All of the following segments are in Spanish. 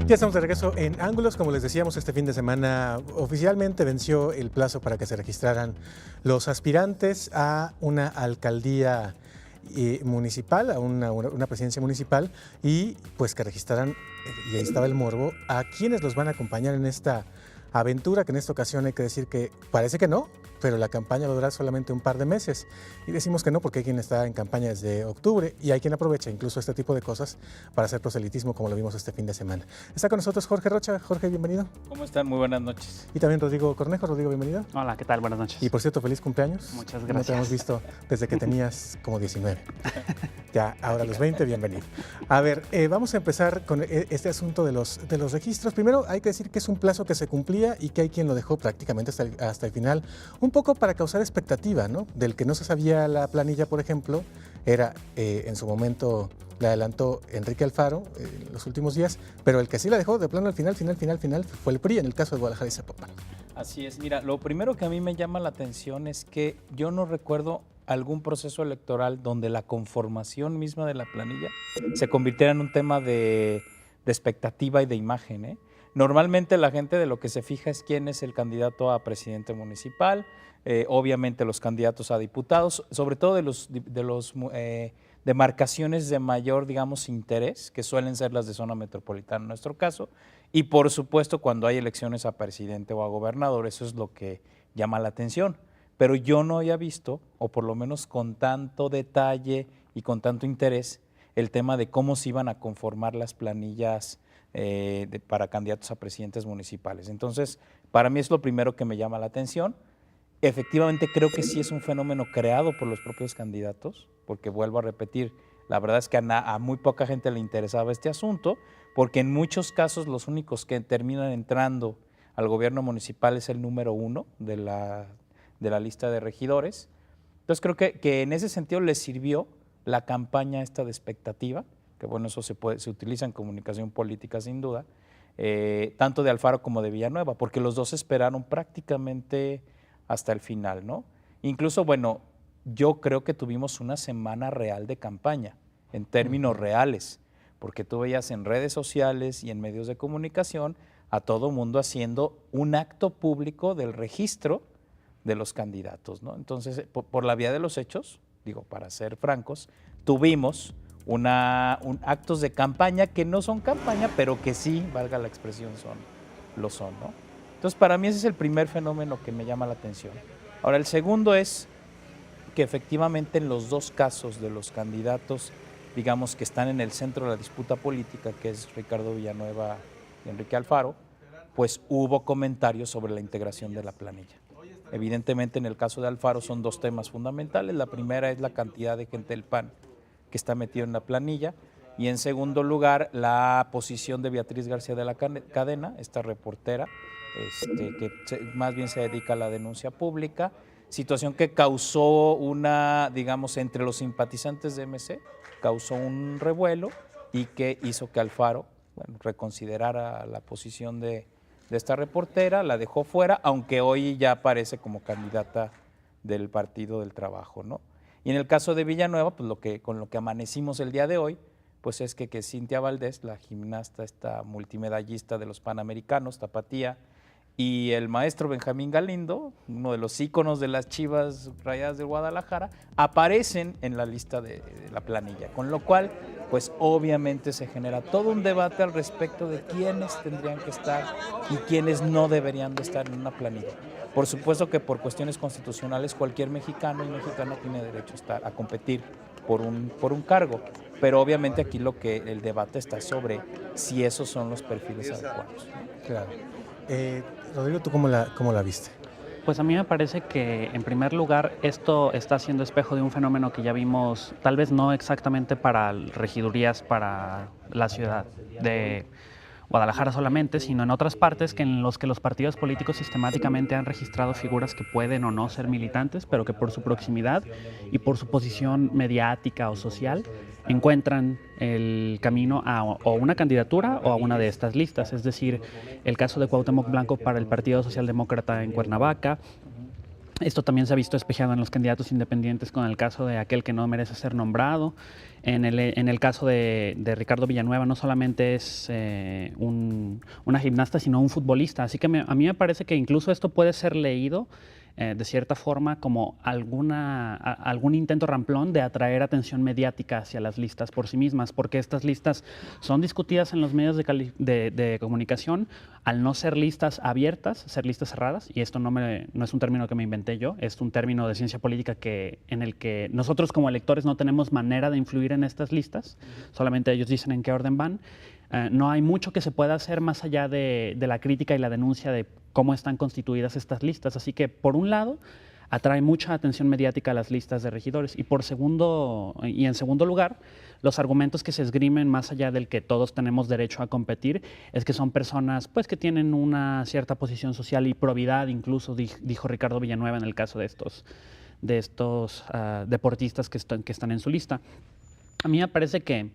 Ya estamos de regreso en Ángulos. Como les decíamos, este fin de semana oficialmente venció el plazo para que se registraran los aspirantes a una alcaldía municipal, a una presidencia municipal, y pues que registraran, y ahí estaba el morbo, a quienes los van a acompañar en esta aventura, que en esta ocasión hay que decir que parece que no, pero la campaña va a durar solamente un par de meses. Y decimos que no porque hay quien está en campaña desde octubre y hay quien aprovecha incluso este tipo de cosas para hacer proselitismo, como lo vimos este fin de semana. Está con nosotros Jorge Rocha. Jorge, bienvenido. ¿Cómo están? Muy buenas noches. Y también Rodrigo Cornejo. Rodrigo, bienvenido. Hola, ¿qué tal? Buenas noches. Y por cierto, feliz cumpleaños. Muchas No gracias. te hemos visto desde que tenías como 19. Ya, ahora los 20, bienvenido. A ver, vamos a empezar con este asunto de los registros. Primero hay que decir que es un plazo que se cumplía y que hay quien lo dejó prácticamente hasta el final, un poco para causar expectativa, ¿no? Del que no se sabía la planilla, por ejemplo, era en su momento la adelantó Enrique Alfaro en los últimos días, pero el que sí la dejó de plano al final fue el PRI en el caso de Guadalajara y Zapopan. Así es. Mira, lo primero que a mí me llama la atención es que yo no recuerdo algún proceso electoral donde la conformación misma de la planilla se convirtiera en un tema de expectativa y de imagen, ¿eh? Normalmente la gente de lo que se fija es quién es el candidato a presidente municipal, obviamente los candidatos a diputados, sobre todo de los demarcaciones de mayor, digamos, interés, que suelen ser las de zona metropolitana en nuestro caso, y por supuesto cuando hay elecciones a presidente o a gobernador, eso es lo que llama la atención. Pero yo no había visto, o por lo menos con tanto detalle y con tanto interés, el tema de cómo se iban a conformar las planillas para candidatos a presidentes municipales. Entonces, para mí es lo primero que me llama la atención. Efectivamente, creo que sí es un fenómeno creado por los propios candidatos, porque vuelvo a repetir, la verdad es que a muy poca gente le interesaba este asunto, porque en muchos casos los únicos que terminan entrando al gobierno municipal es el número 1 de la lista de regidores. Entonces creo que en ese sentido les sirvió la campaña esta de expectativa, que bueno, eso se utiliza en comunicación política sin duda, tanto de Alfaro como de Villanueva, porque los dos esperaron prácticamente hasta el final, ¿no? Incluso, bueno, yo creo que tuvimos una semana real de campaña, en términos reales, porque tú veías en redes sociales y en medios de comunicación a todo mundo haciendo un acto público del registro de los candidatos, ¿no? Entonces, por la vía de los hechos, digo, para ser francos, tuvimos actos de campaña que no son campaña, pero que sí, valga la expresión, lo son, ¿no? Entonces, para mí ese es el primer fenómeno que me llama la atención. Ahora, el segundo es que efectivamente en los dos casos de los candidatos, digamos, que están en el centro de la disputa política, que es Ricardo Villanueva y Enrique Alfaro, pues hubo comentarios sobre la integración de la planilla. Evidentemente, en el caso de Alfaro son dos temas fundamentales. La primera es la cantidad de gente del PAN que está metido en la planilla, y en segundo lugar, la posición de Beatriz García de la Cadena, esta reportera, que más bien se dedica a la denuncia pública, situación que causó digamos, entre los simpatizantes de MC, causó un revuelo y que hizo que Alfaro, bueno, reconsiderara la posición de esta reportera, la dejó fuera, aunque hoy ya aparece como candidata del Partido del Trabajo, ¿no? Y en el caso de Villanueva, pues con lo que amanecimos el día de hoy, pues es que Cintia Valdés, la gimnasta, esta multimedallista de los Panamericanos, tapatía, y el maestro Benjamín Galindo, uno de los íconos de las Chivas Rayadas de Guadalajara, aparecen en la lista de la planilla, con lo cual, pues obviamente se genera todo un debate al respecto de quiénes tendrían que estar y quiénes no deberían de estar en una planilla. Por supuesto que por cuestiones constitucionales cualquier mexicano y mexicana tiene derecho a competir por un cargo, pero obviamente aquí el debate está sobre si esos son los perfiles adecuados, ¿no? Claro. Rodrigo, ¿tú cómo la viste? Pues a mí me parece que, en primer lugar, esto está siendo espejo de un fenómeno que ya vimos, tal vez no exactamente para regidurías para la ciudad de Guadalajara solamente, sino en otras partes en los que los partidos políticos sistemáticamente han registrado figuras que pueden o no ser militantes, pero que por su proximidad y por su posición mediática o social encuentran el camino a o una candidatura o a una de estas listas. Es decir, el caso de Cuauhtémoc Blanco para el Partido Socialdemócrata en Cuernavaca, Esto también se ha visto espejado en los candidatos independientes con el caso de aquel que no merece ser nombrado. En el caso de Ricardo Villanueva no solamente es una gimnasta, sino un futbolista. Así que a mí me parece que incluso esto puede ser leído de cierta forma como algún intento ramplón de atraer atención mediática hacia las listas por sí mismas, porque estas listas son discutidas en los medios de comunicación al no ser listas abiertas, ser listas cerradas, y esto no es un término que me inventé yo, es un término de ciencia política en el que nosotros como electores no tenemos manera de influir en estas listas, solamente ellos dicen en qué orden van. No hay mucho que se pueda hacer más allá de la crítica y la denuncia de cómo están constituidas estas listas. Así que, por un lado, atrae mucha atención mediática a las listas de regidores. Y en segundo lugar, los argumentos que se esgrimen, más allá del que todos tenemos derecho a competir, es que son personas pues, que tienen una cierta posición social y probidad, incluso dijo Ricardo Villanueva en el caso de estos deportistas que están en su lista. A mí me parece que,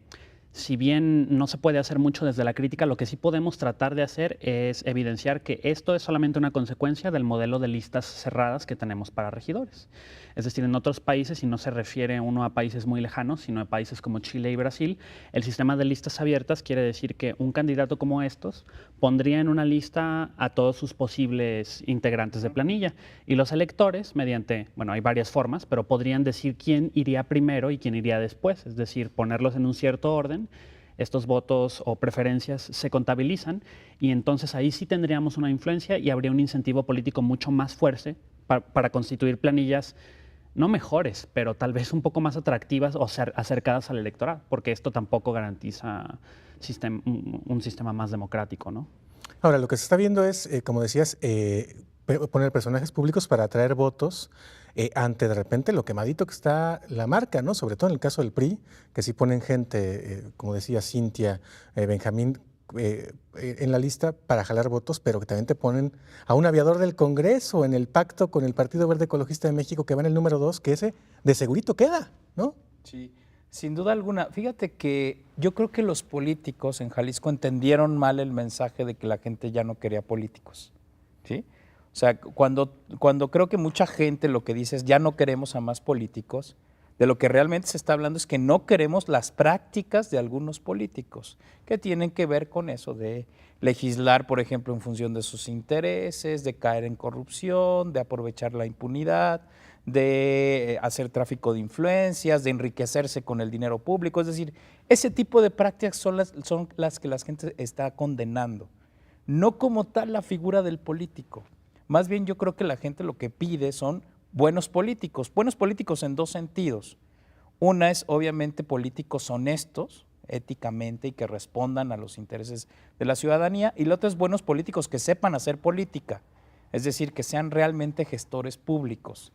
si bien no se puede hacer mucho desde la crítica, lo que sí podemos tratar de hacer es evidenciar que esto es solamente una consecuencia del modelo de listas cerradas que tenemos para regidores. Es decir, en otros países, y no se refiere uno a países muy lejanos, sino a países como Chile y Brasil, el sistema de listas abiertas quiere decir que un candidato como estos pondría en una lista a todos sus posibles integrantes de planilla, y los electores, hay varias formas, pero podrían decir quién iría primero y quién iría después, es decir, ponerlos en un cierto orden. Estos votos o preferencias se contabilizan y entonces ahí sí tendríamos una influencia y habría un incentivo político mucho más fuerte para constituir planillas no mejores, pero tal vez un poco más atractivas o acercadas al electorado, porque esto tampoco garantiza un sistema más democrático, ¿no? Ahora, lo que se está viendo es, como decías, poner personajes públicos para atraer votos ante de repente lo quemadito que está la marca, ¿no? Sobre todo en el caso del PRI, que sí ponen gente, como decía Cintia, Benjamín, en la lista para jalar votos, pero que también te ponen a un aviador del Congreso en el pacto con el Partido Verde Ecologista de México, que va en el número 2, que ese de segurito queda, ¿no? Sí, sin duda alguna. Fíjate que yo creo que los políticos en Jalisco entendieron mal el mensaje de que la gente ya no quería políticos, ¿sí? O sea, cuando creo que mucha gente lo que dice es ya no queremos a más políticos, de lo que realmente se está hablando es que no queremos las prácticas de algunos políticos que tienen que ver con eso de legislar, por ejemplo, en función de sus intereses, de caer en corrupción, de aprovechar la impunidad, de hacer tráfico de influencias, de enriquecerse con el dinero público. Es decir, ese tipo de prácticas son las que la gente está condenando, no como tal la figura del político. Más bien yo creo que la gente lo que pide son buenos políticos en dos sentidos. Una es obviamente políticos honestos éticamente y que respondan a los intereses de la ciudadanía, y la otra es buenos políticos que sepan hacer política, es decir, que sean realmente gestores públicos.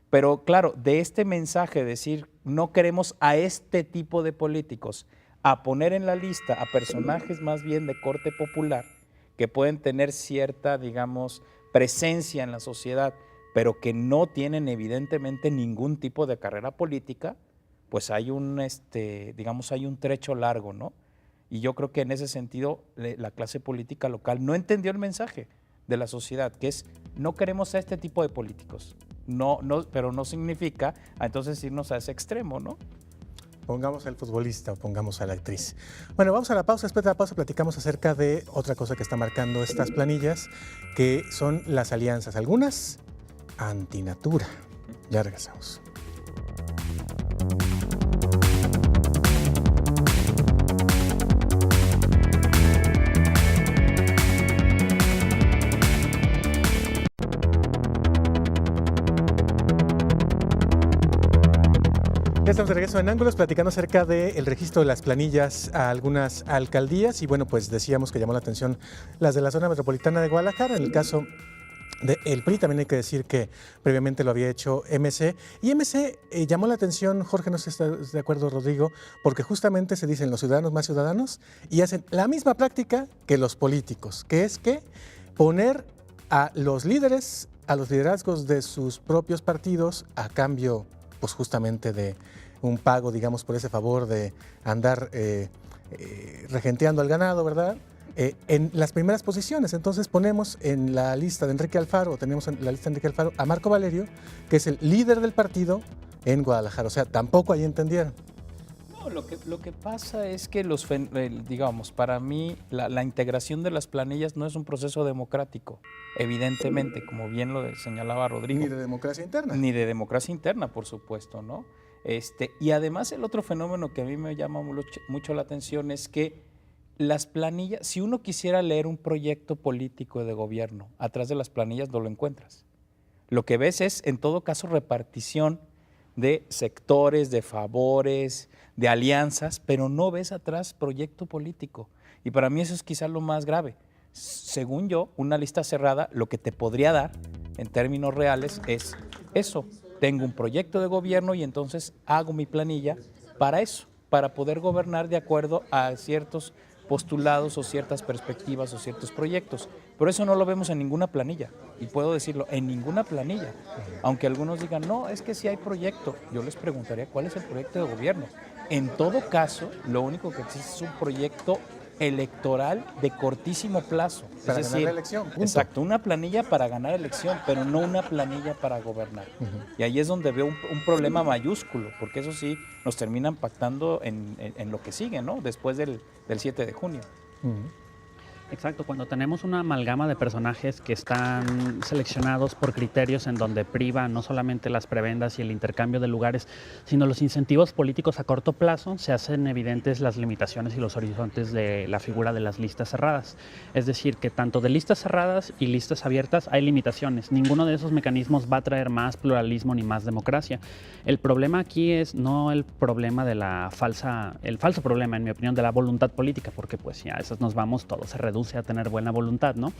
Pero claro, de este mensaje, decir no queremos a este tipo de políticos, a poner en la lista a personajes más bien de corte popular, que pueden tener cierta, digamos, presencia en la sociedad, pero que no tienen evidentemente ningún tipo de carrera política, pues hay un trecho largo, ¿no? Y yo creo que en ese sentido la clase política local no entendió el mensaje de la sociedad, que es no queremos a este tipo de políticos, pero no significa entonces irnos a ese extremo, ¿no? Pongamos al futbolista o pongamos a la actriz. Bueno, vamos a la pausa. Después de la pausa platicamos acerca de otra cosa que está marcando estas planillas, que son las alianzas. Algunas antinatura. Ya regresamos. Ya estamos de regreso en Ángulos platicando acerca del registro de las planillas a algunas alcaldías y bueno, pues decíamos que llamó la atención las de la zona metropolitana de Guadalajara. En el caso del PRI también hay que decir que previamente lo había hecho MC y MC llamó la atención, Jorge, no sé si estás de acuerdo, Rodrigo, porque justamente se dicen los ciudadanos más ciudadanos y hacen la misma práctica que los políticos, que es que poner a los líderes, a los liderazgos de sus propios partidos a cambio pues justamente de un pago, digamos, por ese favor de andar regenteando al ganado, ¿verdad? en las primeras posiciones. Entonces ponemos en la lista de Enrique Alfaro, o tenemos en la lista de Enrique Alfaro a Marco Valerio, que es el líder del partido en Guadalajara. O sea, tampoco ahí entendieron. No, lo que pasa es que digamos, para mí la integración de las planillas no es un proceso democrático, evidentemente, como bien lo señalaba Rodrigo. Ni de democracia interna. Ni de democracia interna, por supuesto, ¿no? Y además el otro fenómeno que a mí me llama mucho la atención es que las planillas, si uno quisiera leer un proyecto político de gobierno, atrás de las planillas no lo encuentras. Lo que ves es, en todo caso, repartición de sectores, de favores, de alianzas, pero no ves atrás proyecto político. Y para mí eso es quizás lo más grave. Según yo, una lista cerrada lo que te podría dar, en términos reales, es eso. Tengo un proyecto de gobierno y entonces hago mi planilla para eso, para poder gobernar de acuerdo a ciertos postulados o ciertas perspectivas o ciertos proyectos. Pero eso no lo vemos en ninguna planilla, y puedo decirlo, en ninguna planilla. Aunque algunos digan, no, es que sí hay proyecto, yo les preguntaría cuál es el proyecto de gobierno. En todo caso, lo único que existe es un proyecto electoral de cortísimo plazo. Para ganar la elección, punto. Exacto, una planilla para ganar elección, pero no una planilla para gobernar. Y ahí es donde veo un problema mayúsculo, porque eso sí nos termina impactando en lo que sigue, ¿no? Después del 7 de junio. Exacto, cuando tenemos una amalgama de personajes que están seleccionados por criterios en donde priva no solamente las prebendas y el intercambio de lugares, sino los incentivos políticos a corto plazo, se hacen evidentes las limitaciones y los horizontes de la figura de las listas cerradas. Es decir, que tanto de listas cerradas y listas abiertas hay limitaciones. Ninguno de esos mecanismos va a traer más pluralismo ni más democracia. El problema aquí es no el problema de el falso problema, en mi opinión, de la voluntad política, porque pues ya a esas nos vamos, todo se reduce a tener buena voluntad, ¿no?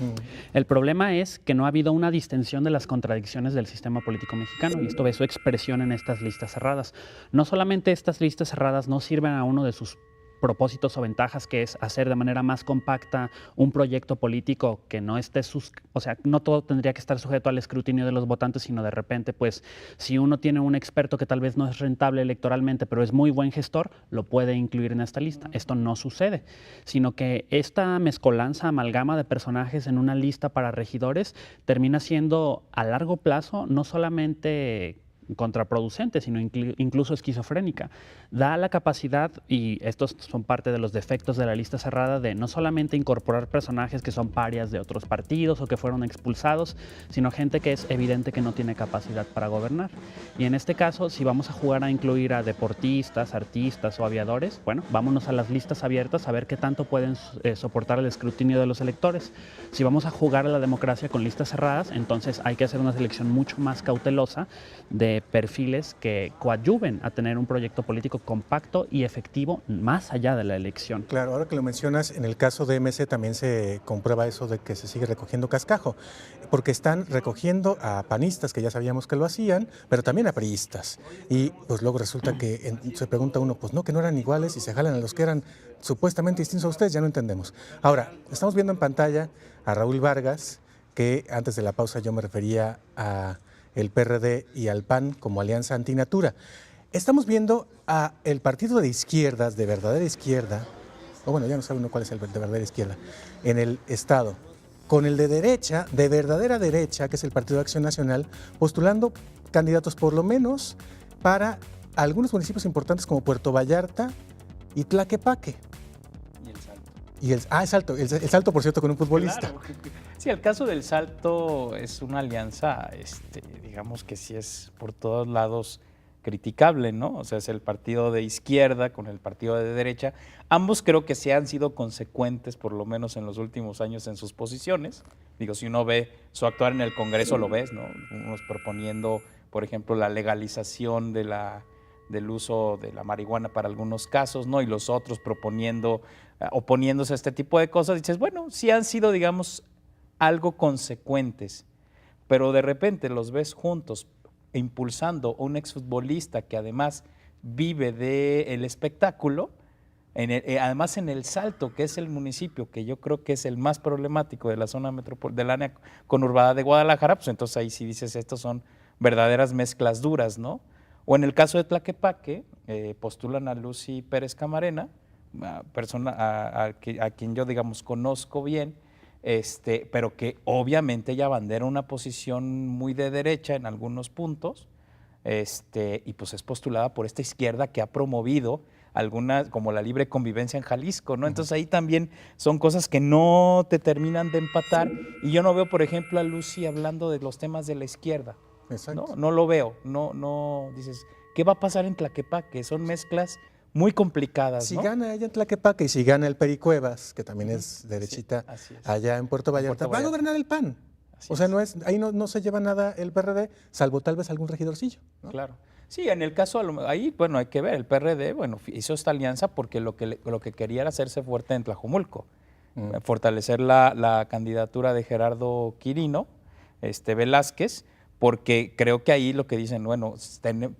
El problema es que no ha habido una distensión de las contradicciones del sistema político mexicano, y esto ve su expresión en estas listas cerradas. No solamente estas listas cerradas no sirven a uno de sus propósitos o ventajas, que es hacer de manera más compacta un proyecto político que no esté, o sea, no todo tendría que estar sujeto al escrutinio de los votantes, sino de repente, pues, si uno tiene un experto que tal vez no es rentable electoralmente, pero es muy buen gestor, lo puede incluir en esta lista. Esto no sucede, sino que esta mezcolanza, amalgama de personajes en una lista para regidores termina siendo a largo plazo no solamente contraproducente, sino incluso esquizofrénica. Da la capacidad, y estos son parte de los defectos de la lista cerrada, de no solamente incorporar personajes que son parias de otros partidos o que fueron expulsados, sino gente que es evidente que no tiene capacidad para gobernar. Y en este caso, si vamos a jugar a incluir a deportistas, artistas o aviadores, bueno, vámonos a las listas abiertas a ver qué tanto pueden soportar el escrutinio de los electores. Si vamos a jugar a la democracia con listas cerradas, entonces hay que hacer una selección mucho más cautelosa de perfiles que coadyuven a tener un proyecto político compacto y efectivo más allá de la elección. Claro, ahora que lo mencionas, en el caso de MC también se comprueba eso de que se sigue recogiendo cascajo, porque están recogiendo a panistas, que ya sabíamos que lo hacían, pero también a priistas. Y pues luego resulta que se pregunta uno, pues no, que no eran iguales y se jalan a los que eran supuestamente distintos a ustedes, ya no entendemos. Ahora, estamos viendo en pantalla a Raúl Vargas, que antes de la pausa yo me refería a el PRD y al PAN como alianza antinatura. Estamos viendo a el partido de izquierdas, de verdadera izquierda, o bueno, ya no sabe uno cuál es el de verdadera izquierda, en el Estado, con el de derecha, de verdadera derecha, que es el Partido de Acción Nacional, postulando candidatos por lo menos para algunos municipios importantes como Puerto Vallarta y Tlaquepaque. Y el Salto. El Salto, por cierto, con un futbolista. Claro. Sí, el caso del Salto es una alianza, digamos que sí es por todos lados criticable, ¿no? O sea, es el partido de izquierda con el partido de derecha. Ambos creo que sí han sido consecuentes, por lo menos en los últimos años, en sus posiciones. Digo, si uno ve su actuar en el Congreso, lo ves, ¿no? Unos proponiendo, por ejemplo, la legalización del uso de la marihuana para algunos casos, ¿no? Y los otros oponiéndose a este tipo de cosas. Dices, bueno, sí han sido, digamos, algo consecuentes, pero de repente los ves juntos impulsando a un exfutbolista que además vive del espectáculo, además en El Salto, que es el municipio que yo creo que es el más problemático de la zona del área conurbada de Guadalajara, pues entonces ahí sí dices, estos son verdaderas mezclas duras, ¿no? O en el caso de Tlaquepaque, postulan a Lucy Pérez Camarena, persona a quien yo, digamos, conozco bien, pero que obviamente ella abandera una posición muy de derecha en algunos puntos, y pues es postulada por esta izquierda que ha promovido algunas, como la libre convivencia en Jalisco, ¿no? Entonces ahí también son cosas que no te terminan de empatar, y yo no veo, por ejemplo, a Lucy hablando de los temas de la izquierda. Exacto. No lo veo, no, dices, ¿qué va a pasar en Tlaquepaque? Son mezclas muy complicadas, Si ¿no? gana ella en Tlaquepaque y si gana el Peri Cuevas, que también es derechita, Sí, así es. allá en Puerto Vallarta, Puerto va a Vallarta. gobernar el PAN. Así O sea, es. ahí no se lleva nada el PRD, salvo tal vez algún regidorcillo, ¿no? Claro. Sí, en el caso, ahí, bueno, hay que ver, el PRD, bueno, hizo esta alianza porque lo que quería era hacerse fuerte en Tlajomulco, fortalecer la candidatura de Gerardo Quirino, Velázquez, porque creo que ahí lo que dicen, bueno,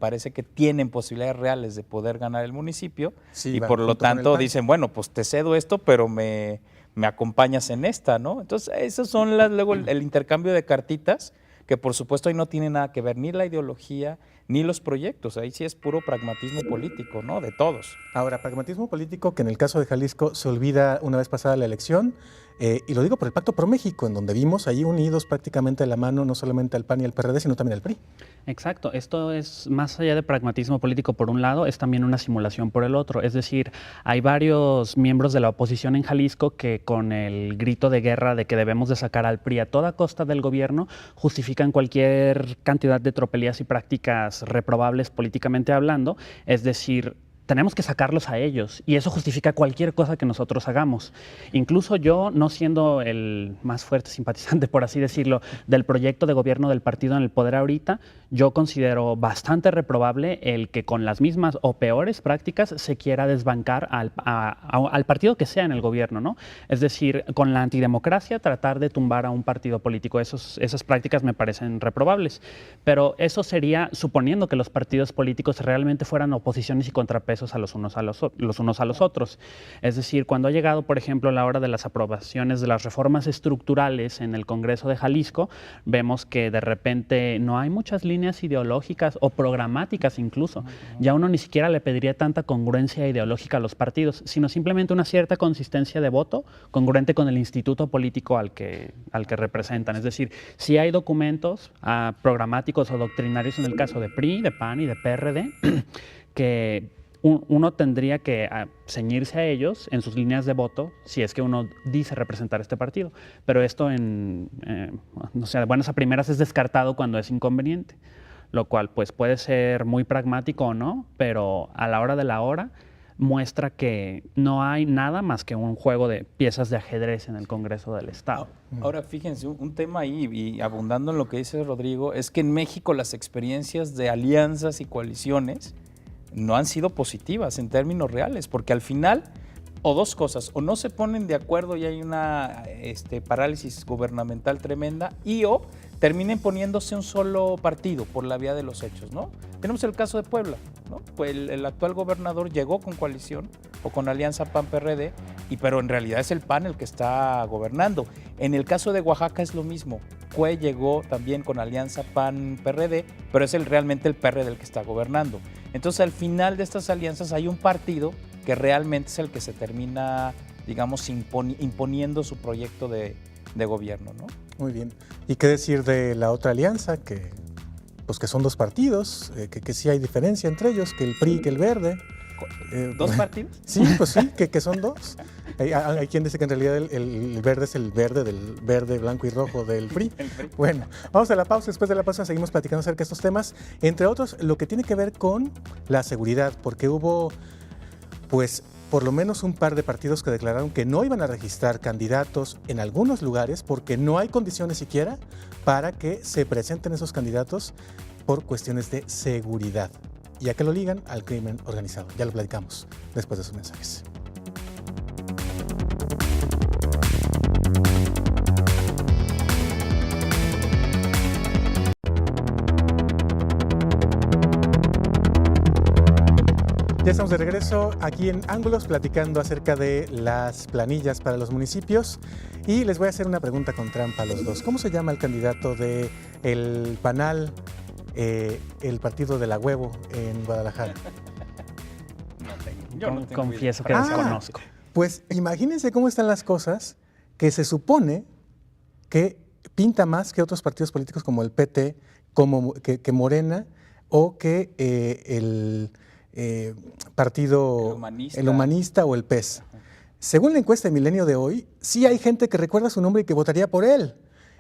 parece que tienen posibilidades reales de poder ganar el municipio, Sí, y van por lo junto con el tanto PAN. dicen, bueno, pues te cedo esto, pero me acompañas en esta, ¿no? Entonces, esos son luego el intercambio de cartitas, que por supuesto ahí no tiene nada que ver ni la ideología ni los proyectos, ahí sí es puro pragmatismo político, ¿no? De todos. Ahora, pragmatismo político que en el caso de Jalisco se olvida una vez pasada la elección, y lo digo por el Pacto Pro México, en donde vimos ahí unidos prácticamente de la mano no solamente al PAN y al PRD, sino también al PRI. Exacto, esto es más allá de pragmatismo político por un lado, es también una simulación por el otro. Es decir, hay varios miembros de la oposición en Jalisco que con el grito de guerra de que debemos de sacar al PRI a toda costa del gobierno, justifican cualquier cantidad de tropelías y prácticas reprobables políticamente hablando. Es decir, tenemos que sacarlos a ellos y eso justifica cualquier cosa que nosotros hagamos. Incluso yo, no siendo el más fuerte simpatizante, por así decirlo, del proyecto de gobierno del partido en el poder ahorita, yo considero bastante reprobable el que con las mismas o peores prácticas se quiera desbancar al partido que sea en el gobierno, ¿no? Es decir, con la antidemocracia tratar de tumbar a un partido político. Esas prácticas me parecen reprobables. Pero eso sería suponiendo que los partidos políticos realmente fueran oposiciones y contrapesos a los unos a los otros. Es decir, cuando ha llegado, por ejemplo, la hora de las aprobaciones de las reformas estructurales en el Congreso de Jalisco, vemos que de repente no hay muchas líneas ideológicas o programáticas incluso. Ya uno ni siquiera le pediría tanta congruencia ideológica a los partidos, sino simplemente una cierta consistencia de voto congruente con el instituto político al que representan. Es decir, si hay documentos programáticos o doctrinarios en el caso de PRI, de PAN y de PRD, que uno tendría que ceñirse a ellos en sus líneas de voto si es que uno dice representar este partido. Pero esto no sé, de buenas a primeras es descartado cuando es inconveniente, lo cual pues puede ser muy pragmático o no, pero a la hora de la hora muestra que no hay nada más que un juego de piezas de ajedrez en el Congreso del Estado. Ahora, fíjense, un tema ahí, y abundando en lo que dice Rodrigo, es que en México las experiencias de alianzas y coaliciones no han sido positivas en términos reales, porque al final, o dos cosas, o no se ponen de acuerdo y hay una parálisis gubernamental tremenda, o terminen poniéndose un solo partido por la vía de los hechos, ¿no? Tenemos el caso de Puebla, ¿no? Pues el actual gobernador llegó con coalición o con alianza PAN-PRD, pero en realidad es el PAN el que está gobernando. En el caso de Oaxaca es lo mismo. Cue llegó también con alianza PAN-PRD, pero es realmente el PRD el que está gobernando. Entonces, al final de estas alianzas hay un partido que realmente es el que se termina, digamos, imponiendo su proyecto de gobierno, ¿no? Muy bien. ¿Y qué decir de la otra alianza, que son dos partidos, que sí hay diferencia entre ellos, que el PRI y que el Verde? ¿Dos partidos? Sí, pues sí, que son dos. Hay quien dice que en realidad el verde es el verde del verde, blanco y rojo del PRI. Bueno, vamos a la pausa. Después de la pausa seguimos platicando acerca de estos temas, entre otros lo que tiene que ver con la seguridad, porque hubo, pues, por lo menos un par de partidos que declararon que no iban a registrar candidatos en algunos lugares porque no hay condiciones siquiera para que se presenten esos candidatos por cuestiones de seguridad. ¿Y a qué lo ligan? Al crimen organizado. Ya lo platicamos después de sus mensajes. Ya estamos de regreso aquí en Ángulos platicando acerca de las planillas para los municipios y les voy a hacer una pregunta con trampa a los dos. ¿Cómo se llama el candidato del PANAL, el partido de la Huevo en Guadalajara? Yo no tengo confieso que idea. desconozco. Pues imagínense cómo están las cosas, que se supone que pinta más que otros partidos políticos como el PT, que Morena o que el partido el humanista o el PES. Según la encuesta de Milenio de hoy, sí hay gente que recuerda su nombre y que votaría por él.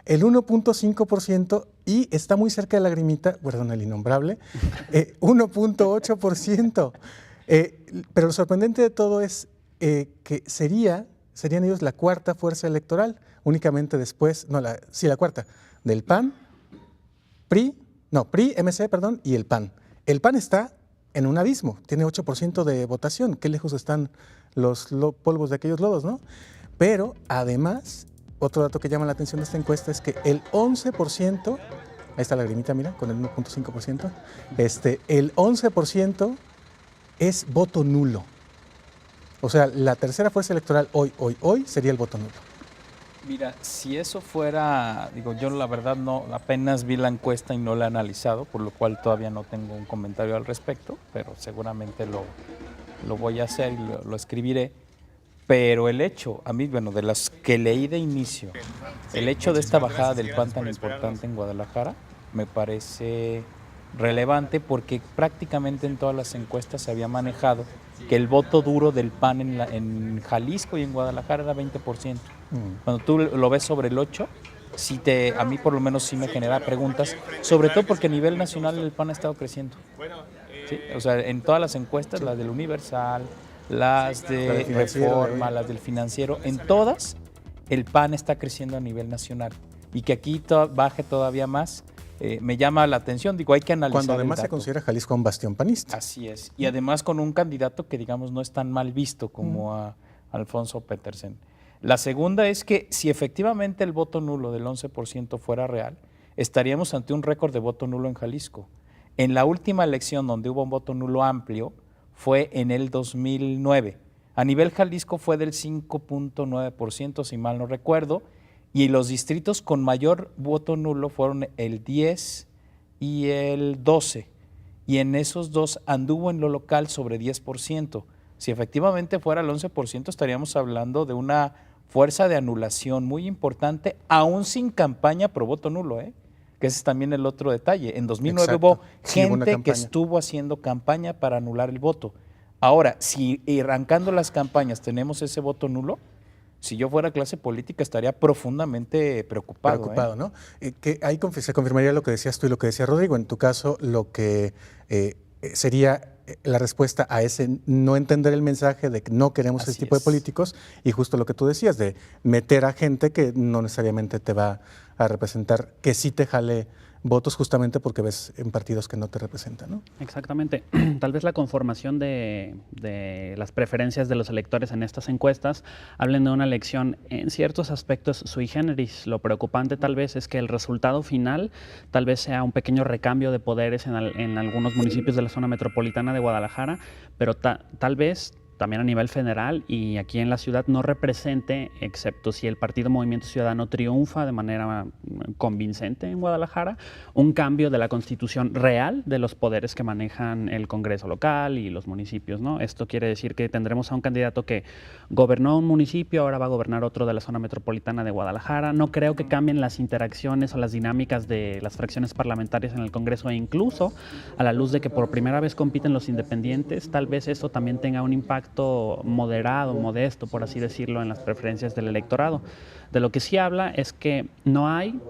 El 1.5% y está muy cerca de Lagrimita, perdón, el innombrable, 1.8%. Pero lo sorprendente de todo es que serían ellos la cuarta fuerza electoral, únicamente después, la cuarta, del PAN, PRI, MC, perdón, y el PAN. El PAN está en un abismo, tiene 8% de votación, qué lejos están los polvos de aquellos lodos, ¿no? Pero además, otro dato que llama la atención de esta encuesta es que el 11%, ahí está la Lagrimita, mira, con el 1.5%, el 11% es voto nulo. O sea, la tercera fuerza electoral hoy sería el voto nulo. Mira, si eso fuera, yo la verdad apenas vi la encuesta y no la he analizado, por lo cual todavía no tengo un comentario al respecto, pero seguramente lo voy a hacer y lo escribiré. Pero el hecho, a mí, de las que leí de inicio, el hecho de esta bajada del PAN tan importante en Guadalajara me parece relevante porque prácticamente en todas las encuestas se había manejado que el voto duro del PAN en Jalisco y en Guadalajara era 20%. Cuando tú lo ves sobre el 8%, a mí por lo menos sí me genera preguntas, sobre todo porque a nivel nacional el PAN ha estado creciendo. ¿Sí? O sea, en todas las encuestas, las del Universal, las de Reforma, las del Financiero, en todas el PAN está creciendo a nivel nacional. Y que aquí baje todavía más, me llama la atención, hay que analizar. Cuando además se considera Jalisco un bastión panista. Así es, y además con un candidato que no es tan mal visto como a Alfonso Petersen. La segunda es que si efectivamente el voto nulo del 11% fuera real, estaríamos ante un récord de voto nulo en Jalisco. En la última elección donde hubo un voto nulo amplio fue en el 2009. A nivel Jalisco fue del 5.9%, si mal no recuerdo, y los distritos con mayor voto nulo fueron el 10 y el 12. Y en esos dos anduvo en lo local sobre 10%. Si efectivamente fuera el 11%, estaríamos hablando de una fuerza de anulación muy importante, aún sin campaña pro voto nulo, que ese es también el otro detalle. En 2009 hubo gente que estuvo haciendo campaña para anular el voto. Ahora, si arrancando las campañas tenemos ese voto nulo, si yo fuera clase política estaría profundamente preocupado. Preocupado, ¿no? Que ahí se confirmaría lo que decías tú y lo que decía Rodrigo. En tu caso, lo que sería la respuesta a ese no entender el mensaje de que no queremos ese tipo de políticos y justo lo que tú decías, de meter a gente que no necesariamente te va a representar, que sí te jale votos justamente porque ves en partidos que no te representan, ¿no? Exactamente. Tal vez la conformación de las preferencias de los electores en estas encuestas hablen de una elección en ciertos aspectos sui generis. Lo preocupante tal vez es que el resultado final tal vez sea un pequeño recambio de poderes en algunos municipios de la zona metropolitana de Guadalajara, pero tal vez también a nivel federal y aquí en la ciudad no represente, excepto si el Partido Movimiento Ciudadano triunfa de manera convincente en Guadalajara, un cambio de la constitución real de los poderes que manejan el Congreso local y los municipios, ¿no? Esto quiere decir que tendremos a un candidato que gobernó un municipio, ahora va a gobernar otro de la zona metropolitana de Guadalajara. No creo que cambien las interacciones o las dinámicas de las fracciones parlamentarias en el Congreso e incluso a la luz de que por primera vez compiten los independientes, tal vez eso también tenga un impacto moderado, modesto, por así decirlo, en las preferencias del electorado. De lo que sí habla es que no hay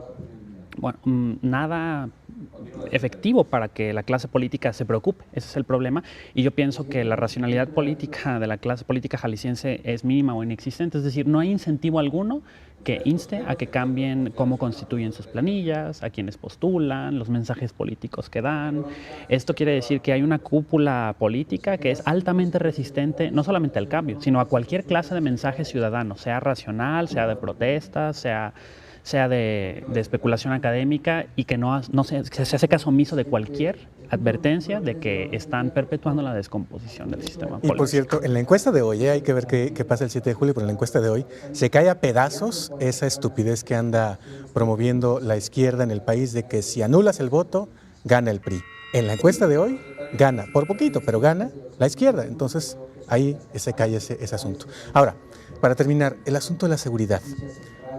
nada efectivo para que la clase política se preocupe. Ese es el problema. Y yo pienso que la racionalidad política de la clase política jalisciense es mínima o inexistente. Es decir, no hay incentivo alguno que inste a que cambien cómo constituyen sus planillas, a quienes postulan, los mensajes políticos que dan. Esto quiere decir que hay una cúpula política que es altamente resistente no solamente al cambio, sino a cualquier clase de mensaje ciudadano, sea racional, sea de protesta, sea de especulación académica y que se hace caso omiso de cualquier advertencia de que están perpetuando la descomposición del sistema político. Y por cierto, en la encuesta de hoy, hay que ver qué pasa el 7 de julio, pero en la encuesta de hoy se cae a pedazos esa estupidez que anda promoviendo la izquierda en el país de que si anulas el voto, gana el PRI. En la encuesta de hoy gana, por poquito, pero gana la izquierda. Entonces ahí se cae ese asunto. Ahora, para terminar, el asunto de la seguridad.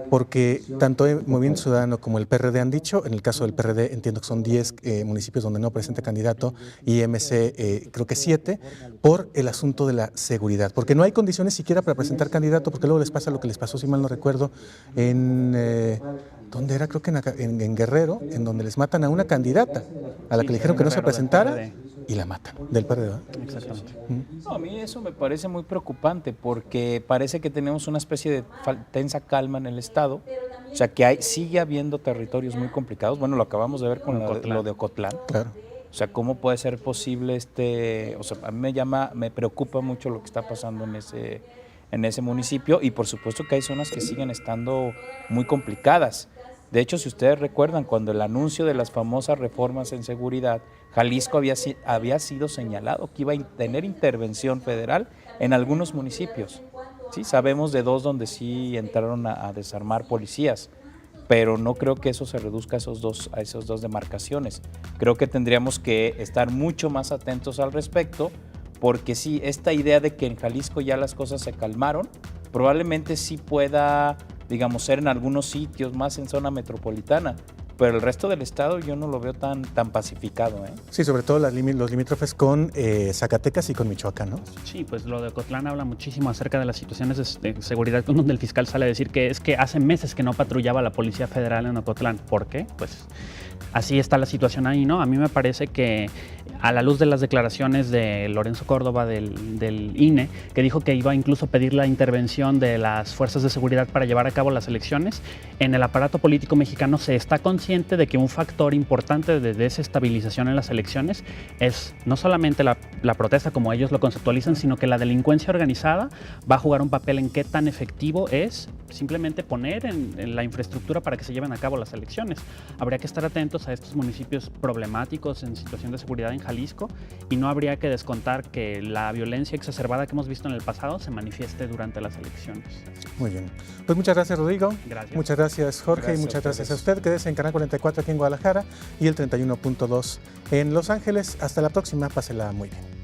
Porque tanto el Movimiento Ciudadano como el PRD han dicho, en el caso del PRD entiendo que son 10 municipios donde no presenta candidato y MC creo que 7, por el asunto de la seguridad, porque no hay condiciones siquiera para presentar candidato, porque luego les pasa lo que les pasó, si mal no recuerdo, en, ¿dónde era? Creo que en Guerrero, en donde les matan a una candidata, a la que le dijeron que no se presentara y la matan, del PRD, ¿verdad? Exactamente. No, a mí eso me parece muy preocupante porque parece que tenemos una especie de tensa calma en el Estado, o sea que sigue habiendo territorios muy complicados, bueno, lo acabamos de ver con lo de Ocotlán. Claro. O sea, ¿cómo puede ser posible o sea, a mí me preocupa mucho lo que está pasando en ese municipio y por supuesto que hay zonas que siguen estando muy complicadas. De hecho, si ustedes recuerdan, cuando el anuncio de las famosas reformas en seguridad, Jalisco había sido señalado que iba a tener intervención federal en algunos municipios. Sí, sabemos de 2 donde sí entraron a desarmar policías, pero no creo que eso se reduzca a esas dos demarcaciones. Creo que tendríamos que estar mucho más atentos al respecto, porque sí, esta idea de que en Jalisco ya las cosas se calmaron, probablemente sí pueda, digamos, ser en algunos sitios, más en zona metropolitana, pero el resto del estado yo no lo veo tan pacificado, ¿eh? Sí, sobre todo los limítrofes con Zacatecas y con Michoacán, ¿no? Sí, pues lo de Ocotlán habla muchísimo acerca de las situaciones de seguridad, donde el fiscal sale a decir que es que hace meses que no patrullaba la Policía Federal en Ocotlán. ¿Por qué? Pues así está la situación ahí, ¿no? A mí me parece que a la luz de las declaraciones de Lorenzo Córdoba del INE, que dijo que iba a incluso pedir la intervención de las fuerzas de seguridad para llevar a cabo las elecciones, en el aparato político mexicano se está consciente de que un factor importante de desestabilización en las elecciones es no solamente la protesta como ellos lo conceptualizan, sino que la delincuencia organizada va a jugar un papel en qué tan efectivo es simplemente poner en la infraestructura para que se lleven a cabo las elecciones. Habría que estar atentos a estos municipios problemáticos en situación de seguridad en Jalisco y no habría que descontar que la violencia exacerbada que hemos visto en el pasado se manifieste durante las elecciones. Muy bien. Pues muchas gracias, Rodrigo. Gracias. Muchas gracias, Jorge, Gracias y muchas a gracias a ustedes. usted. Quédese en Canal 44 aquí en Guadalajara y el 31.2 en Los Ángeles. Hasta la próxima. Pásela muy bien.